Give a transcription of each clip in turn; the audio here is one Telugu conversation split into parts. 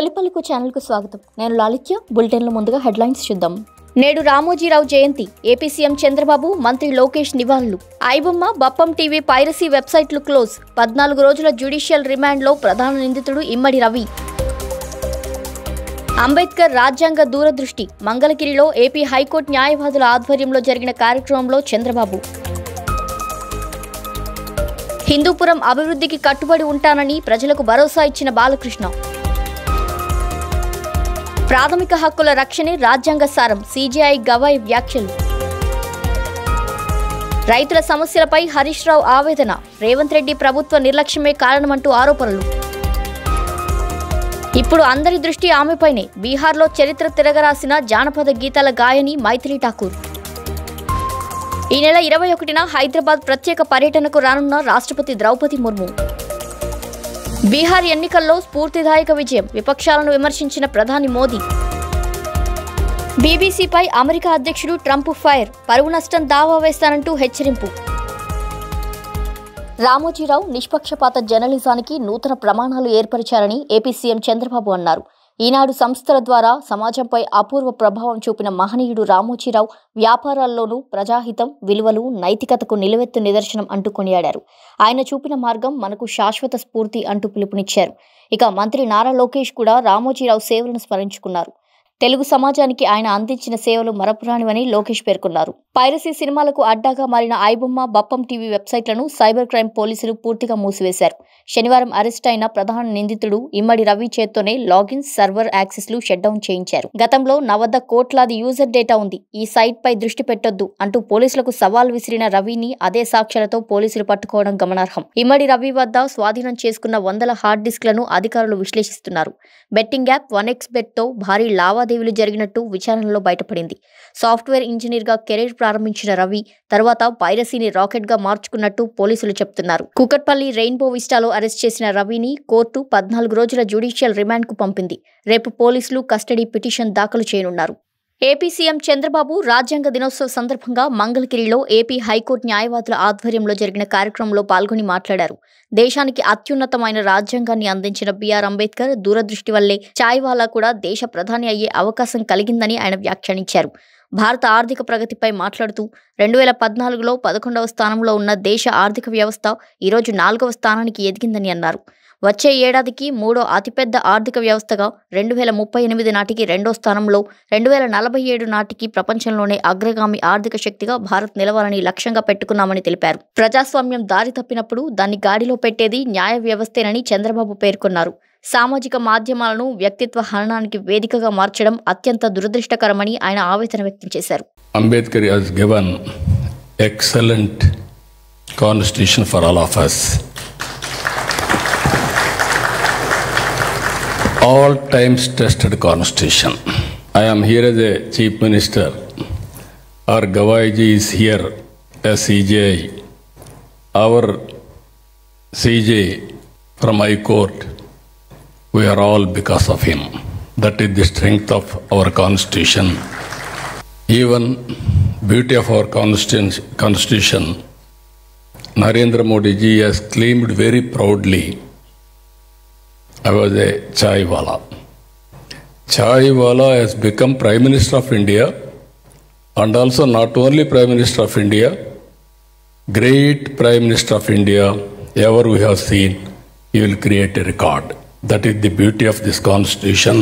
తొలిపలుకు ఛానల్కు స్వాగతం. నేను లాలిత్య. బులెటిన్లో ముందుగా హెడ్లైన్స్ చూద్దాం. నేడు రామోజీరావు జయంతి. ఏపీ సీఎం చంద్రబాబు, మంత్రి లోకేష్ నివాళులు. ఐబొమ్మ, బప్పం టీవీ పైరసీ వెబ్సైట్లు క్లోజ్. 14 రోజుల జ్యుడిషియల్ రిమాండ్లో ప్రధాన నిందితుడు ఇమ్మడి రవి. అంబేద్కర్ రాజ్యాంగ దూరదృష్టి. మంగళగిరిలో ఏపీ హైకోర్టు న్యాయవాదుల ఆధ్వర్యంలో జరిగిన కార్యక్రమంలో చంద్రబాబు. హిందూపురం అభివృద్ధికి కట్టుబడి ఉంటానని ప్రజలకు భరోసా ఇచ్చిన బాలకృష్ణ. ప్రాథమిక హక్కుల రక్షణే రాజ్యాంగ సారం. సీజేఐ గవాయ్ వ్యాఖ్యలు. రైతుల సమస్యలపై హరీష్ రావు ఆవేదన. రేవంత్ రెడ్డి ప్రభుత్వ నిర్లక్ష్యమే కారణమంటూ ఆరోపణలు. ఇప్పుడు అందరి దృష్టి ఆమెపైనే. బీహార్లో చరిత్ర తిరగరాసిన జానపద గీతాల గాయని మైథిలి ఠాకూర్. ఈ నెల 21న హైదరాబాద్ ప్రత్యేక పర్యటనకు రానున్న రాష్ట్రపతి ద్రౌపది ముర్ము. బీహార్ ఎన్నికల్లో స్ఫూర్తిదాయక విజయం. విపక్షాలను విమర్శించిన ప్రధాని మోదీ. బీబీసీపై అమెరికా అధ్యక్షుడు ట్రంప్ ఫైర్. పరువు నష్టం దావా వేస్తానంటూ హెచ్చరింపు. రామోజీరావు నిష్పక్షపాత జర్నలిజానికి నూతన ప్రమాణాలు ఏర్పరిచారని ఏపీ సీఎం చంద్రబాబు అన్నారు. ఈనాడు సంస్థల ద్వారా సమాజంపై అపూర్వ ప్రభావం చూపిన మహనీయుడు రామోజీరావు వ్యాపారాల్లోనూ ప్రజాహితం, విలువలు, నైతికతకు నిలువెత్తు నిదర్శనం అంటూ కొనియాడారు. ఆయన చూపిన మార్గం మనకు శాశ్వత స్ఫూర్తి అంటూ పిలుపునిచ్చారు. ఇక మంత్రి నారా లోకేష్ కూడా రామోజీరావు సేవలను స్మరించుకున్నారు. తెలుగు సమాజానికి ఆయన అందించిన సేవలు మరపురానివని లోకేష్ పేర్కొన్నారు. పైరసీ సినిమాలకు అడ్డాగా మారిన ఐబొమ్మ, బప్పం టీవీ వెబ్సైట్లను సైబర్ క్రైమ్ పోలీసులు పూర్తిగా మూసివేశారు. శనివారం అరెస్ట్ అయిన ప్రధాన నిందితుడు ఇమ్మడి రవి చేత్తోనే లాగిన్, సర్వర్ యాక్సెస్లు షట్డౌన్ చేయించారు. గతంలో నా వద్ద కోట్లాది యూజర్ డేటా ఉంది, ఈ సైట్ పై దృష్టి పెట్టొద్దు అంటూ పోలీసులకు సవాల్ విసిరిన రవిని అదే సాక్ష్యాలతో పోలీసులు పట్టుకోవడం గమనార్హం. ఇమ్మడి రవి వద్ద స్వాధీనం చేసుకున్న వందల హార్డ్ డిస్క్లను అధికారులు విశ్లేషిస్తున్నారు. బెట్టింగ్ యాప్ 1xBet తో భారీ లావాదేవీలు జరిగినట్టు విచారణలో బయటపడింది. సాఫ్ట్వేర్ ఇంజనీర్ గా కెరీర్ ప్రారంభించిన రవి తర్వాత పైరసీని రాకెట్ గా మార్చుకున్నట్టు పోలీసులు చెబుతున్నారు. కూకట్పల్లి రెయిన్బో విస్టాలో అరెస్ట్ చేసిన రవిని కోర్టు 14 రోజుల జ్యుడిషియల్ రిమాండ్ కు పంపింది. రేపు పోలీసులు కస్టడీ పిటిషన్ దాఖలు చేయనున్నారు. ఏపీ సీఎం చంద్రబాబు రాజ్యాంగ దినోత్సవ సందర్భంగా మంగళగిరిలో ఏపీ హైకోర్టు న్యాయవాదుల ఆధ్వర్యంలో జరిగిన కార్యక్రమంలో పాల్గొని మాట్లాడారు. దేశానికి అత్యున్నతమైన రాజ్యాంగాన్ని అందించిన బిఆర్ అంబేద్కర్ దూరదృష్టి వల్లే చాయ్వాలా కూడా దేశ ప్రధాని అయ్యే అవకాశం కలిగిందని ఆయన వ్యాఖ్యానించారు. భారత ఆర్థిక ప్రగతిపై మాట్లాడుతూ 2014లో 11వ స్థానంలో ఉన్న దేశ ఆర్థిక వ్యవస్థ ఈరోజు 4వ స్థానానికి ఎదిగిందని అన్నారు. వచ్చే ఏడాదికి 3వ అతిపెద్ద ఆర్థిక వ్యవస్థగా, 2038 నాటికి 2వ స్థానంలో, 2047 నాటికి ప్రపంచంలోనే అగ్రగామి ఆర్థిక శక్తిగా భారత్ నిలవాలని లక్ష్యంగా పెట్టుకున్నామని తెలిపారు. ప్రజాస్వామ్యం దారి తప్పినప్పుడు దాన్ని గాడిలో పెట్టేది న్యాయ వ్యవస్థేనని చంద్రబాబు పేర్కొన్నారు. సామాజిక మాధ్యమాలను వ్యక్తిత్వ హననానికి వేదికగా మార్చడం అత్యంత దురదృష్టకరమని ఆయన ఆవేదన వ్యక్తం చేశారు. Ambedkar has given excellent constitution for all of us. All times tested constitution. I am here as a chief minister. Our Gavaiji is here as CJI. Our CJ from High Court. We are all because of him. That is the strength of our constitution. Even beauty of our constitution, Narendra Modi ji has claimed very proudly, I was a Chaiwala. Chaiwala has become Prime Minister of India, and also not only Prime Minister of India, great Prime Minister of India ever we have seen. He will create a record. That is the beauty of this constitution,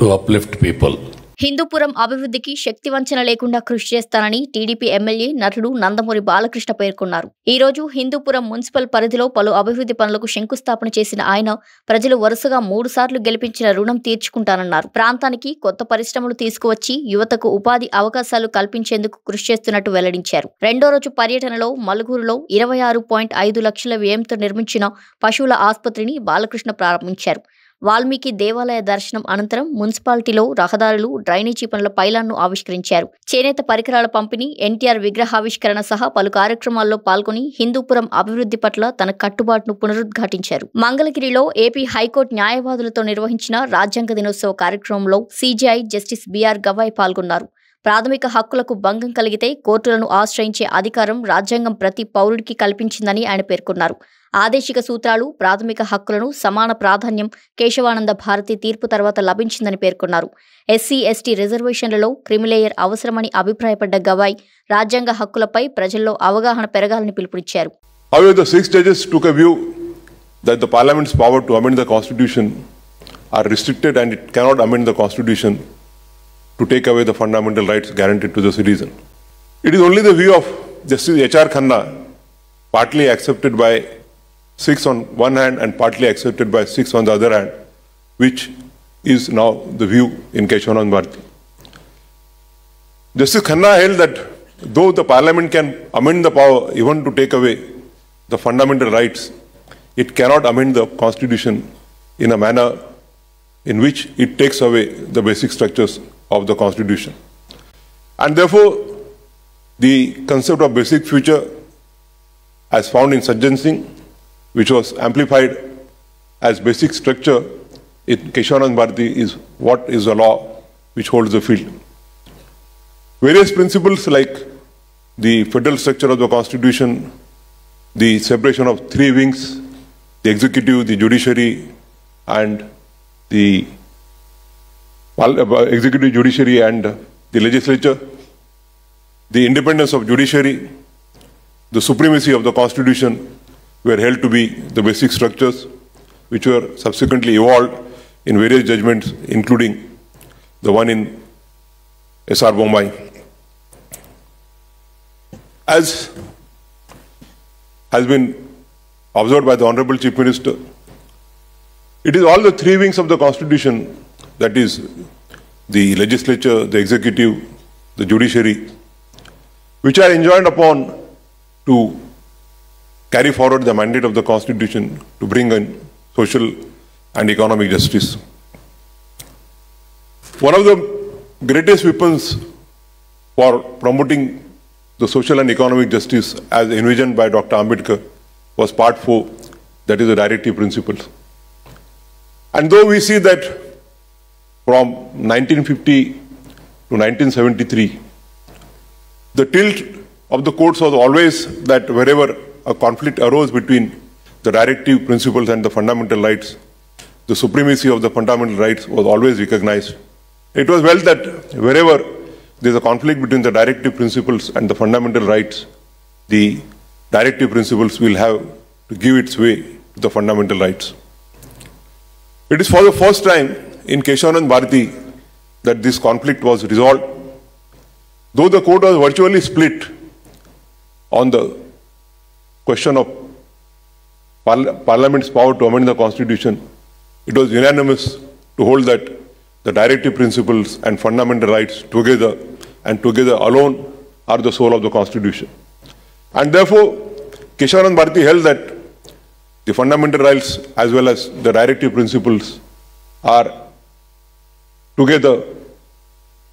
to uplift people. Hindupuram అభివృద్ధికి శక్తి వంచన లేకుండా కృషి చేస్తానని టీడీపీ ఎమ్మెల్యే నటుడు నందమూరి బాలకృష్ణ పేర్కొన్నారు. ఈ రోజు హిందూపురం మున్సిపల్ పరిధిలో పలు అభివృద్ధి పనులకు శంకుస్థాపన చేసిన ఆయన ప్రజలు వరుసగా 3 సార్లు గెలిపించిన రుణం తీర్చుకుంటానన్నారు. ప్రాంతానికి కొత్త పరిశ్రమలు తీసుకువచ్చి యువతకు ఉపాధి అవకాశాలు కల్పించేందుకు కృషి చేస్తున్నట్టు వెల్లడించారు. రెండో రోజు పర్యటనలో మలుగురులో 26.5 లక్షల వ్యయంతో నిర్మించిన పశువుల ఆసుపత్రిని బాలకృష్ణ ప్రారంభించారు. వాల్మీకి దేవాలయ దర్శనం అనంతరం మున్సిపాలిటీలో రహదారులు, డ్రైనేజీ పనుల పైలాన్ను ఆవిష్కరించారు. చేనేత పరికరాల పంపిణీ, ఎన్టీఆర్ విగ్రహావిష్కరణ సహా పలు కార్యక్రమాల్లో పాల్గొని హిందూపురం అభివృద్ధి పట్ల తన కట్టుబాటును పునరుద్ఘాటించారు. మంగళగిరిలో ఏపీ హైకోర్టు న్యాయవాదులతో నిర్వహించిన రాజ్యాంగ దినోత్సవ కార్యక్రమంలో సీజేఐ జస్టిస్ బిఆర్ గవాయ్ పాల్గొన్నారు. ప్రాథమిక హక్కులకు భంగం కలిగితే కోర్టులను ఆశ్రయించే అధికారం రాజ్యాంగం ప్రతి పౌరుడికి కల్పించిందని ఆయన పేర్కొన్నారు. ఆదేశిక సూత్రాలు, ప్రాథమిక హక్కులను సమాన ప్రాధాన్యం కేశవానంద భారతి తీర్పు తర్వాత లభించిందని పేర్కొన్నారు. ఎస్సీ, ఎస్టీ రిజర్వేషన్లలో క్రిమిలేయర్ అవసరమని అభిప్రాయపడ్డ గవాయ్ రాజ్యాంగ హక్కులపై ప్రజల్లో అవగాహన పెరగాలని పిలుపునిచ్చారు. However, the 6 judges took a view that the Parliament's power to amend the Constitution are restricted and it cannot amend the Constitution to take away the fundamental rights guaranteed to the citizen. It is only the view of Justice H.R. Khanna, partly accepted by 6 on one hand and partly accepted by 6 on the other hand, which is now the view in Keshavanand Bharati. Justice Khanna held that though the Parliament can amend the power even to take away the fundamental rights, it cannot amend the Constitution in a manner in which it takes away the basic structures of the Constitution. And therefore, the concept of basic future as found in Sajjan Singh, which was amplified as basic structure in Keshavanand Bharati, is what is the law which holds the field. Various principles like the federal structure of the Constitution, the separation of 3 wings, the executive, the judiciary, and the executive, judiciary, and the legislature, the independence of judiciary, the supremacy of the Constitution were held to be the basic structures which were subsequently evolved in various judgments, including the one in S.R. Bommai. As has been observed by the Honorable Chief Minister, it is all the 3 wings of the Constitution, that is the legislature, the executive, the judiciary, which are enjoined upon to carry forward the mandate of the Constitution to bring in social and economic justice. One of the greatest weapons for promoting the social and economic justice as envisioned by Dr. Ambedkar was Part 4, that is the directive principles. And though we see that from 1950 to 1973, the tilt of the courts was always that wherever a conflict arose between the directive principles and the fundamental rights, the supremacy of the fundamental rights was always recognized. It was well that wherever there is a conflict between the directive principles and the fundamental rights, the directive principles will have to give its way to the fundamental rights. It is for the first time in Keshavanand Bharati that this conflict was resolved. Though the court was virtually split on the question of Parliament's power to amend the Constitution, it was unanimous to hold that the directive principles and fundamental rights together and together alone are the soul of the Constitution. And therefore, Keshavanand Bharati held that the fundamental rights as well as the directive principles are together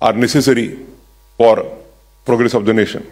are necessary for progress of the nation.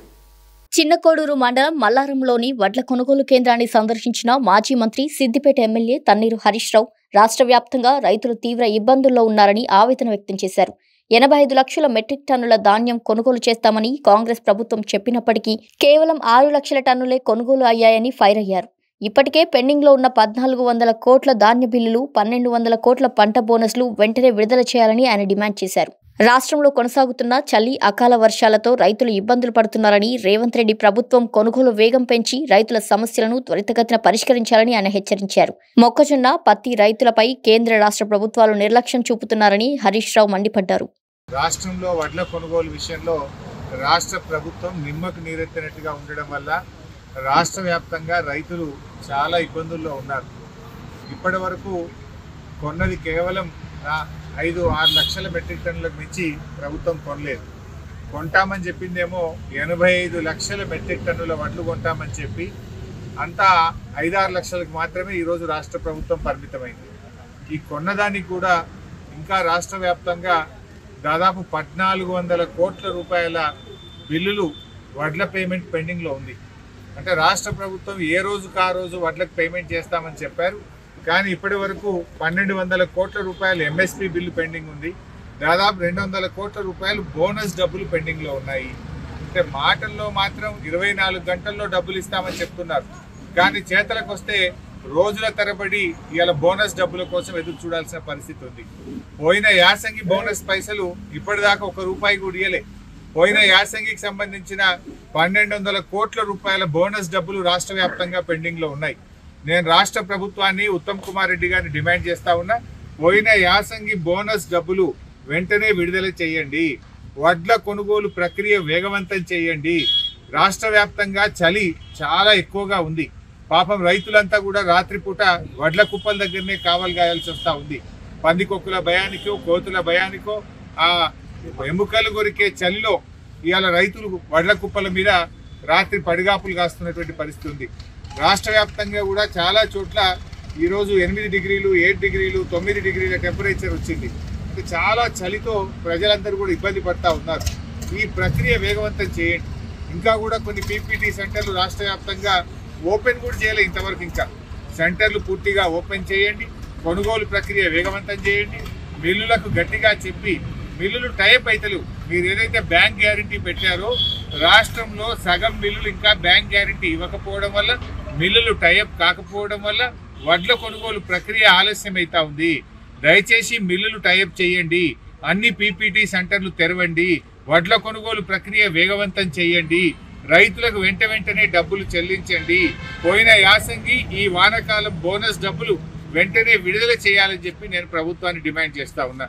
Chinnakodur మండలం మల్లారంలోని వడ్ల కొనుగోలు కేంద్రాన్ని సందర్శించిన మాజీ మంత్రి సిద్దిపేట ఎమ్మెల్యే తన్నీరు హరీష్ రావు రాష్ట్ర వ్యాప్తంగా రైతులు తీవ్ర ఇబ్బందుల్లో ఉన్నారని ఆవేదన వ్యక్తం చేశారు. 85 లక్షల మెట్రిక్ టన్నుల ధాన్యం కొనుగోలు చేస్తామని కాంగ్రెస్ ప్రభుత్వం చెప్పినప్పటికీ కేవలం 6 లక్షల టన్నులే కొనుగోలు అయ్యాయని ఫైర్ అయ్యారు. ఇప్పటికే పెండింగ్లో ఉన్న 1400 కోట్ల ధాన్య బిల్లులు, 1200 కోట్ల పంట బోనస్లు వెంటనే విడుదల చేయాలని ఆయన డిమాండ్ చేశారు. రాష్ట్రంలో కొనసాగుతున్న చలి, అకాల వర్షాలతో రైతులు ఇబ్బందులు పడుతున్నారని, రేవంత్ రెడ్డి ప్రభుత్వం కొనుగోలు వేగం పెంచి రైతుల సమస్యలను త్వరితగతిన పరిష్కరించాలని ఆయన హెచ్చరించారు. మొక్కజొన్న, పత్తి రైతులపై కేంద్ర రాష్ట్ర ప్రభుత్వాలు నిర్లక్ష్యం చూపుతున్నారని హరీష్ రావు మండిపడ్డారు. రాష్ట్రంలో వడ్ల కొనుగోలు విషయంలో రాష్ట్ర ప్రభుత్వం నిమ్మకు నీరెత్తినట్టుగా ఉండడం వల్ల రాష్ట్ర వ్యాప్తంగా రైతులు చాలా ఇబ్బందుల్లో ఉన్నారు. ఇప్పటి వరకు కొన్నది కేవలం 5-6 లక్షల మెట్రిక్ టన్నులకు మించి ప్రభుత్వం కొనలేదు. కొంటామని చెప్పిందేమో 85 లక్షల మెట్రిక్ టన్నుల వడ్లు కొంటామని చెప్పి అంతా 5-6 లక్షలకు మాత్రమే ఈరోజు రాష్ట్ర ప్రభుత్వం పరిమితమైంది. ఈ కొన్నదానికి కూడా ఇంకా రాష్ట్ర వ్యాప్తంగా దాదాపు 1400 కోట్ల రూపాయల బిల్లులు వడ్ల పేమెంట్ పెండింగ్లో ఉంది. అంటే రాష్ట్ర ప్రభుత్వం ఏ రోజుకు ఆ రోజు వడ్లకు పేమెంట్ చేస్తామని చెప్పారు, కానీ ఇప్పటి వరకు 1200 కోట్ల రూపాయలు ఎంఎస్పీ బిల్లు పెండింగ్ ఉంది. దాదాపు 200 కోట్ల రూపాయలు బోనస్ డబ్బులు పెండింగ్లో ఉన్నాయి. అంటే మాటల్లో మాత్రం 24 గంటల్లో డబ్బులు ఇస్తామని చెప్తున్నారు, కానీ చేతలకు వస్తే రోజుల తరబడి ఇవాళ బోనస్ డబ్బుల కోసం ఎదురు చూడాల్సిన పరిస్థితి ఉంది. పోయిన యాసంగి బోనస్ పైసలు ఇప్పటిదాకా ₹1 కూడా ఇయ్యలే. పోయిన యాసంగికి సంబంధించిన 1200 కోట్ల రూపాయల బోనస్ డబ్బులు రాష్ట్ర వ్యాప్తంగా పెండింగ్ లో ఉన్నాయి. నేను రాష్ట్ర ప్రభుత్వాన్ని ఉత్తమ్ కుమార్ రెడ్డి గారిని డిమాండ్ చేస్తా ఉన్నా, పోయిన యాసంగి బోనస్ డబ్బులు వెంటనే విడుదల చేయండి. వడ్ల కొనుగోలు ప్రక్రియ వేగవంతం చేయండి. రాష్ట్ర వ్యాప్తంగా చలి చాలా ఎక్కువగా ఉంది. పాపం రైతులంతా కూడా రాత్రిపూట వడ్ల కుప్పల దగ్గరనే కావలి గాయాల్సి వస్తూ ఉంది. పందికొక్కుల భయానికో కోతుల భయానికో ఆ ఎముకలు కొరికే చలిలో ఇవాళ రైతులు వడ్ల కుప్పల మీద రాత్రి పడిగాపులు కాస్తున్నటువంటి పరిస్థితి ఉంది. రాష్ట్ర వ్యాప్తంగా కూడా చాలా చోట్ల ఈరోజు 8 డిగ్రీలు 7 డిగ్రీలు 9 డిగ్రీల టెంపరేచర్ వచ్చింది. చాలా చలితో ప్రజలందరూ కూడా ఇబ్బంది పడతా ఉన్నారు. ఈ ప్రక్రియ వేగవంతం చేయండి. ఇంకా కూడా కొన్ని పీపీటీ సెంటర్లు రాష్ట్ర వ్యాప్తంగా ఓపెన్ కూడా చేయలేదు ఇంతవరకు. ఇంకా సెంటర్లు పూర్తిగా ఓపెన్ చేయండి. కొనుగోలు ప్రక్రియ వేగవంతం చేయండి. మిల్లులకు గట్టిగా చెప్పి మిల్లులు టైప్ అవుతలు. మీరు ఏదైతే బ్యాంక్ గ్యారంటీ పెట్టారో రాష్ట్రంలో సగం మిల్లులు ఇంకా బ్యాంక్ గ్యారంటీ ఇవ్వకపోవడం వల్ల, మిల్లులు టైప్ కాకపోవడం వల్ల వడ్ల కొనుగోలు ప్రక్రియ ఆలస్యం అవుతా ఉంది. దయచేసి మిల్లులు టైప్ చేయండి. అన్ని పీపీటీ సెంటర్లు తెరవండి. వడ్ల కొనుగోలు ప్రక్రియ వేగవంతం చేయండి. రైతులకు వెంటనే డబ్బులు చెల్లించండి. పోయిన యాసంగి ఈ వానాకాలం బోనస్ డబ్బులు వెంటనే విడుదల చేయాలని చెప్పి నేను ప్రభుత్వాన్ని డిమాండ్ చేస్తా ఉన్నా.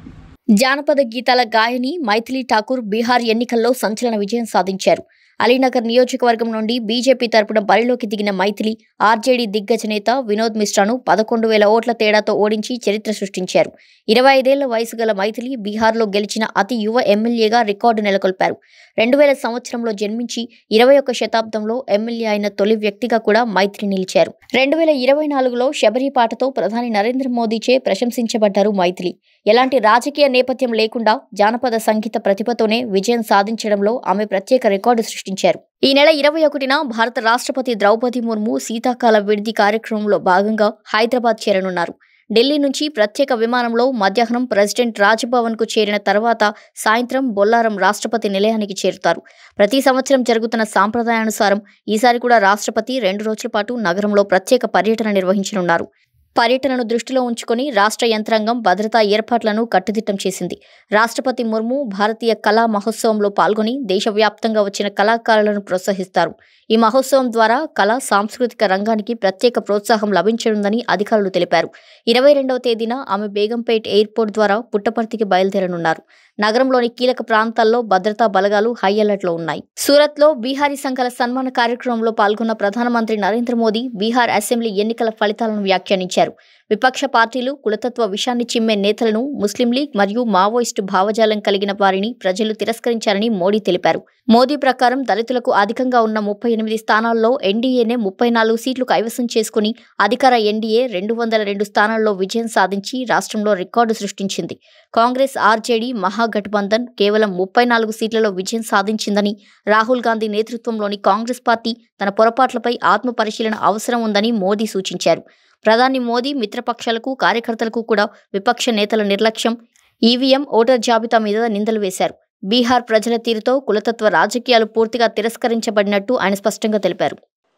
జానపద గీతాల గాయని మైథిలి ఠాకూర్ బీహార్ ఎన్నికల్లో సంచలన విజయం సాధించారు. అలీనగర్ నియోజకవర్గం నుండి బీజేపీ తరపున బరిలోకి దిగిన మైథిలి ఆర్జేడీ దిగ్గజ నేత వినోద్ మిశ్రాను 11,000 ఓట్ల తేడాతో ఓడించి చరిత్ర సృష్టించారు. 25 ఏళ్ల వయసు గల మైథిలి బీహార్లో గెలిచిన అతి యువ ఎమ్మెల్యేగా రికార్డు నెలకొల్పారు. 2000 సంవత్సరంలో జన్మించి 21వ శతాబ్దంలో ఎమ్మెల్యే అయిన తొలి వ్యక్తిగా కూడా మైథిలి నిలిచారు. 2024లో శబరి పాటతో ప్రధాని నరేంద్ర మోదీచే ప్రశంసించబడ్డారు మైథిలి. ఎలాంటి రాజకీయ నేపథ్యం లేకుండా జానపద సంగీత ప్రతిభతోనే విజయం సాధించడంలో ఆమె ప్రత్యేక రికార్డు సృష్టించారు. ఈ నెల 21న భారత రాష్ట్రపతి ద్రౌపది ముర్ము శీతాకాల విడిది కార్యక్రమంలో భాగంగా హైదరాబాద్ చేరనున్నారు. ఢిల్లీ నుంచి ప్రత్యేక విమానంలో మధ్యాహ్నం ప్రెసిడెంట్ రాజ్భవన్కు చేరిన తర్వాత సాయంత్రం బొల్లారం రాష్ట్రపతి నిలయానికి చేరుతారు. ప్రతి సంవత్సరం జరుగుతున్న సాంప్రదాయానుసారం ఈసారి కూడా రాష్ట్రపతి 2 రోజుల పాటు నగరంలో ప్రత్యేక పర్యటన నిర్వహించనున్నారు. పర్యటనను దృష్టిలో ఉంచుకొని రాష్ట్ర యంత్రాంగం భద్రతా ఏర్పాట్లను కట్టుదిట్టం చేసింది. రాష్ట్రపతి ముర్ము భారతీయ కళా మహోత్సవంలో పాల్గొని దేశవ్యాప్తంగా వచ్చిన కళాకారులను ప్రోత్సహిస్తారు. ఈ మహోత్సవం ద్వారా కళా సాంస్కృతిక రంగానికి ప్రత్యేక ప్రోత్సాహం లభించనుందని అధికారులు తెలిపారు. 22వ తేదీన ఆమె బేగంపేట్ ఎయిర్పోర్ట్ ద్వారా పుట్టపర్తికి బయలుదేరనున్నారు. నగరంలోని కీలక ప్రాంతాల్లో భద్రతా బలగాలు హై అలర్ట్లో ఉన్నాయి. సూరత్లో బీహారీ సంఘాల సన్మాన కార్యక్రమంలో పాల్గొన్న ప్రధానమంత్రి నరేంద్ర మోదీ బీహార్ అసెంబ్లీ ఎన్నికల ఫలితాలను వ్యాఖ్యానించారు. విపక్ష పార్టీలు కులతత్వ విషాన్ని చిమ్మే నేతలను, ముస్లిం లీగ్ మరియు మావోయిస్టు భావజాలం కలిగిన వారిని ప్రజలు తిరస్కరించారని మోడీ తెలిపారు. మోదీ ప్రకారం దళితులకు అధికంగా ఉన్న 38 స్థానాల్లో ఎన్డీఏనే 34 సీట్లు కైవసం చేసుకుని అధికార ఎన్డీఏ 202 స్థానాల్లో విజయం సాధించి రాష్ట్రంలో రికార్డు సృష్టించింది. కాంగ్రెస్ ఆర్జేడీ మహాగఠబంధన్ కేవలం 34 సీట్లలో విజయం సాధించిందని, రాహుల్ గాంధీ నేతృత్వంలోని కాంగ్రెస్ పార్టీ తన పొరపాట్లపై ఆత్మ పరిశీలన అవసరం ఉందని మోదీ సూచించారు. ప్రధాని మోదీ మిత్రపక్షాలకు, కార్యకర్తలకు కూడా విపక్ష నేతల నిర్లక్ష్యం, ఈవీఎం, ఓటర్ జాబితా మీద నిందలు వేశారు. బీహార్ ప్రజల తీరుతో కులతత్వ రాజకీయాలు పూర్తిగా తిరస్కరించబడినట్టు ఆయన స్పష్టంగా తెలిపారు.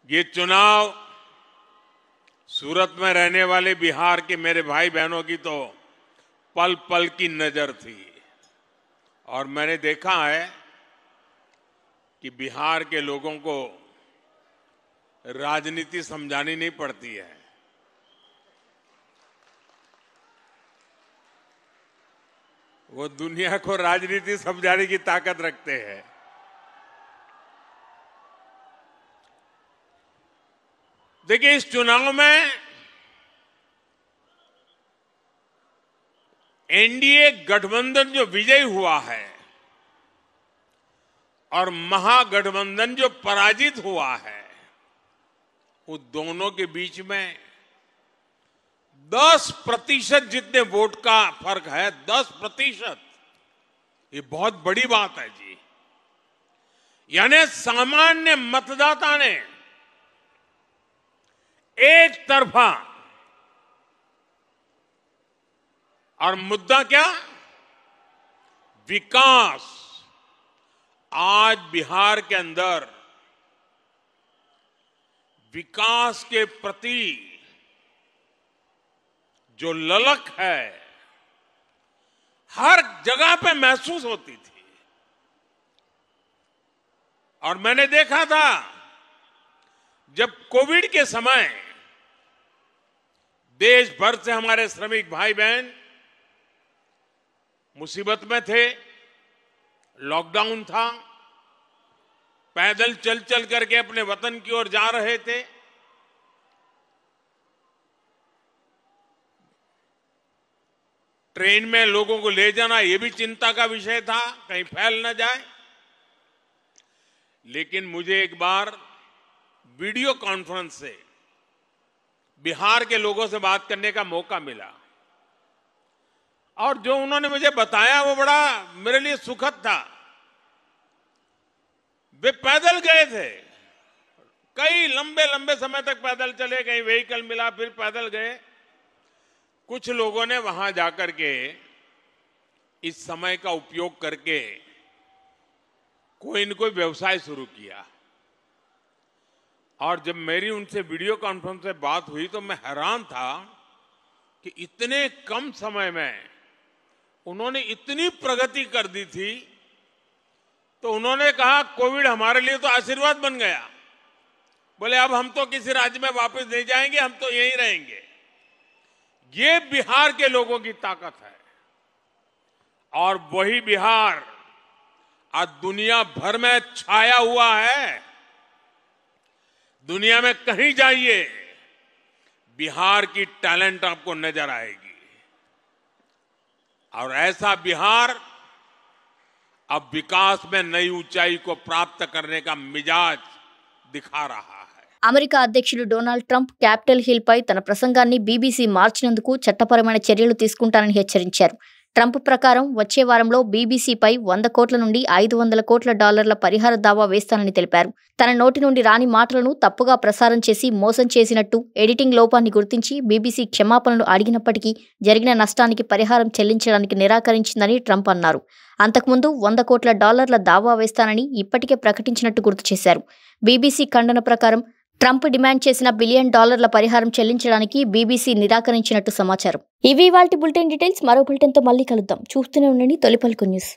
ये चुनाव सूरत में रहने वाले बिहार के मेरे भाई बहनों की तो पल पल की नजर थी और मैंने देखा है कि बिहार के लोगों को राजनीति समझानी नहीं पड़ती है. वो दुनिया को राजनीति समझाने की ताकत रखते हैं. देखिए, इस चुनाव में एनडीए गठबंधन जो विजयी हुआ है और महागठबंधन जो पराजित हुआ है, वो दोनों के बीच में 10% जितने वोट का फर्क है. 10%, ये बहुत बड़ी बात है जी. यानी सामान्य मतदाता ने एक तरफा, और मुद्दा क्या? विकास. आज बिहार के अंदर विकास के प्रति जो ललक है हर जगह पे महसूस होती थी। और मैंने देखा था जब कोविड के समय देश भर से हमारे श्रमिक भाई बहन मुसीबत में थे, लॉकडाउन था, पैदल चल चल करके अपने वतन की ओर जा रहे थे। ट्रेन में लोगों को ले जाना यह भी चिंता का विषय था, कहीं फैल न जाए। लेकिन मुझे एक बार वीडियो कॉन्फ्रेंस से बिहार के लोगों से बात करने का मौका मिला और जो उन्होंने मुझे बताया वो बड़ा मेरे लिए सुखद था। वे पैदल गए थे, कई लंबे लंबे समय तक पैदल चले, कहीं व्हीकल मिला फिर पैदल गए। कुछ लोगों ने वहां जाकर के इस समय का उपयोग करके कोई न कोई व्यवसाय शुरू किया। और जब मेरी उनसे वीडियो कॉन्फ्रेंस से बात हुई तो मैं हैरान था कि इतने कम समय में उन्होंने इतनी प्रगति कर दी थी। तो उन्होंने कहा कोविड हमारे लिए तो आशीर्वाद बन गया। बोले अब हम तो किसी राज्य में वापस नहीं जाएंगे, हम तो यहीं रहेंगे। ये बिहार के लोगों की ताकत है। और वही बिहार आज दुनिया भर में छाया हुआ है। दुनिया में कहीं जाइए बिहार की टैलेंट आपको नजर आएगी। और ऐसा बिहार अब विकास में नई ऊंचाई को प्राप्त करने का मिजाज दिखा रहा है। అమెరికా అధ్యక్షుడు డొనాల్డ్ ట్రంప్ క్యాపిటల్ హిల్ పై తన ప్రసంగాన్ని బీబీసీ మార్చినందుకు చట్టపరమైన చర్యలు తీసుకుంటానని హెచ్చరించారు. ట్రంప్ ప్రకారం వచ్చే వారంలో బీబీసీపై 100 కోట్ల నుండి 500 కోట్ల డాలర్ల పరిహార దావా వేస్తానని తెలిపారు. తన నోటి నుండి రాని మాటలను తప్పుగా ప్రసారం చేసి మోసం చేసినట్టు ఎడిటింగ్ లోపాన్ని గుర్తించి బీబీసీ క్షమాపణలు అడిగినప్పటికీ జరిగిన నష్టానికి పరిహారం చెల్లించడానికి నిరాకరించిందని ట్రంప్ అన్నారు. అంతకుముందు 100 కోట్ల డాలర్ల దావా వేస్తానని ఇప్పటికే ప్రకటించినట్టు గుర్తు చేశారు. బీబీసీ ఖండన ప్రకారం ట్రంప్ డిమాండ్ చేసిన $1 బిలియన్ పరిహారం చెల్లించడానికి బీబీసీ నిరాకరించినట్టు సమాచారం. ఇవి ఇవాల్టి బులెటిన్ డీటెయిల్స్. మరో బులెటిన్తో మళ్ళీ కలుద్దాం. చూస్తూనే ఉండండి తొలి పలుకు న్యూస్.